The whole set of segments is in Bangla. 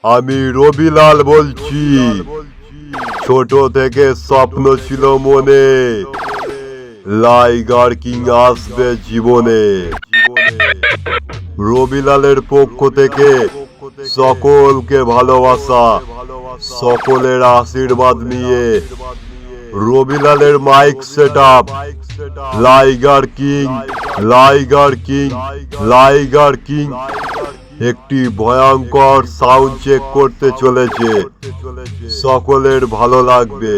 আমি রবিলাল বলছি। ছোট থেকে স্বপ্ন ছিল মনে, লাইগার কিং আসবে জীবনে। রবিলালের পক্ষ থেকে সকলকে ভালোবাসা, সকলের আশীর্বাদ নিয়ে রবিলালের mic setup liger king, liger king, liger king একটি ভয়ঙ্কর সাউন্ড চেক করতে চলেছে। সকলের ভালো লাগবে।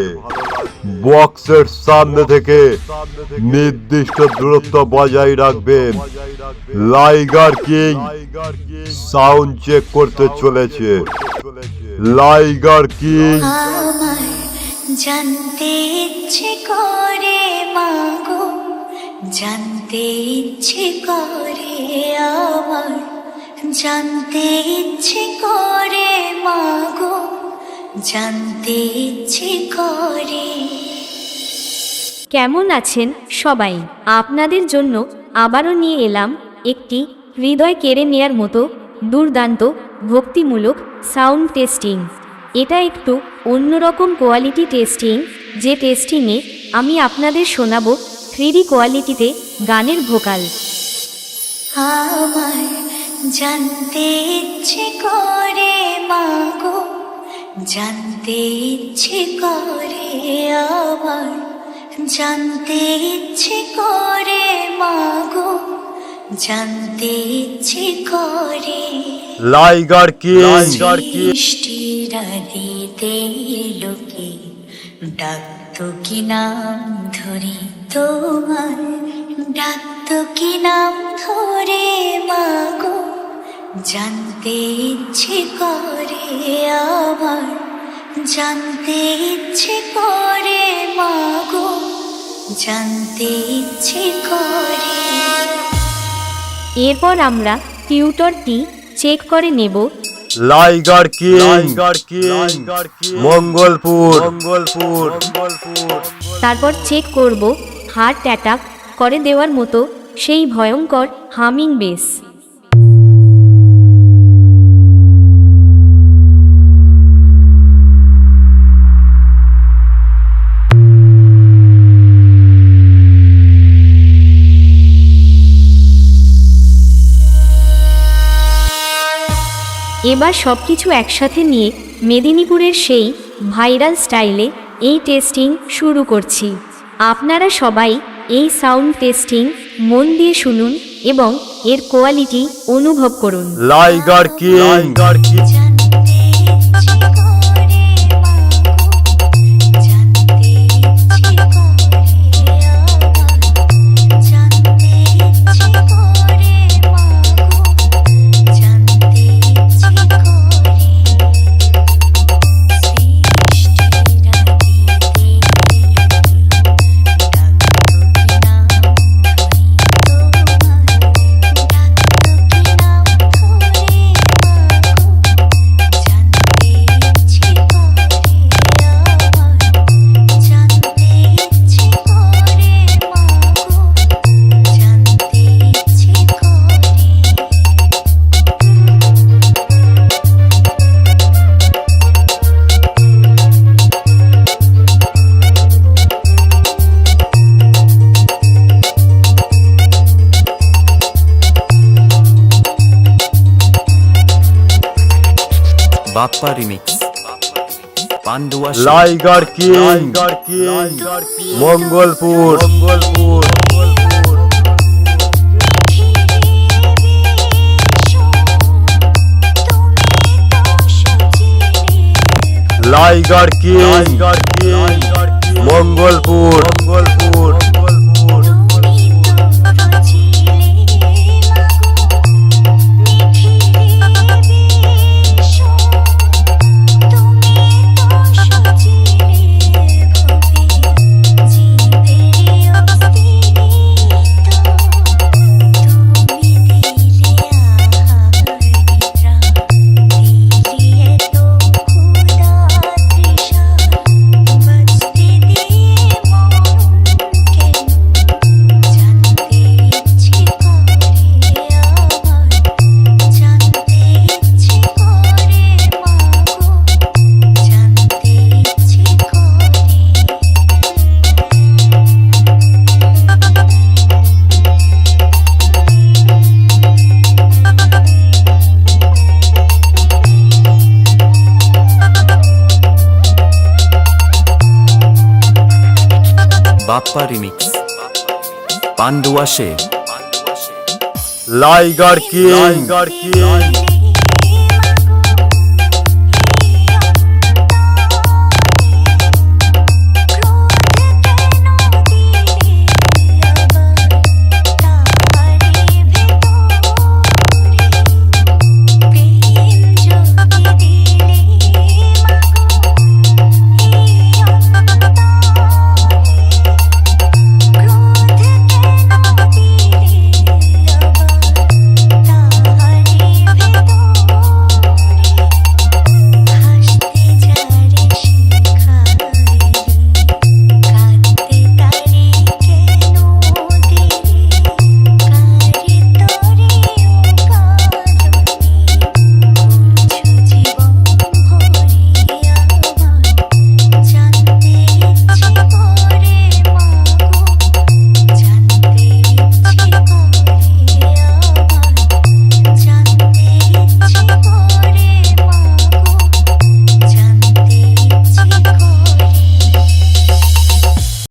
বক্সের সামনে থেকে নির্দিষ্ট দূরত্ব বজায় রাখবেন। লাইগার কিং সাউন্ড চেক করতে চলেছে। Liger king. আমার জানতে ইচ্ছে করে মাগো, জানতে ইচ্ছে করে আমার, জানতে ইচ্ছে করে মাগো, জানতে ইচ্ছে করে। কেমন আছেন সবাই? আপনাদের জন্য আবারও নিয়ে এলাম একটি হৃদয় কেড়ে নেয়ার মতো দুর্দান্ত ভক্তিমূলক সাউন্ড টেস্টিং। এটা একটু অন্যরকম কোয়ালিটি টেস্টিং, যে টেস্টিংয়ে আমি আপনাদের শোনাবো 3D কোয়ালিটিতে গানের ভোকাল। আমার জানতে ইচ্ছে করে মাগো, জানতে ইচ্ছে করে আমার, জানতে ইচ্ছে করে মাগো, জানতে ইচ্ছে করে। Liger king. বৃষ্টির দিতে লোকে ডাকতো কি নাম ধরে তোমার, ডাকতো কি নাম ধরে মাগো, জানতে ইচ্ছে করে আমার, জানতে ইচ্ছে করে মাগো, জানতে ইচ্ছে করে। এরপর আমরা টিউটরটি চেক করে নেব। Liger king, Mangalpur. তারপর চেক করব হার্ট অ্যাটাক করে দেওয়ার মতো সেই ভয়ঙ্কর হামিং বেস। এবার সব কিছু একসাথে নিয়ে মেদিনীপুরের সেই ভাইরাল স্টাইলে এই টেস্টিং শুরু করছি। আপনারা সবাই এই সাউন্ড টেস্টিং মন দিয়ে শুনুন এবং এর কোয়ালিটি অনুভব করুন। Liger king. জানতে ইচ্ছে করে মাগো, জানতে ইচ্ছে করে আমার, জানতে ইচ্ছে করে মাগো, জানতে ইচ্ছে করে। সৃষ্টির Bappa remix Pandua. Liger king, Mangalpur. Liger king, Mangalpur. Bappa remix Pandua সে লাইগার কিং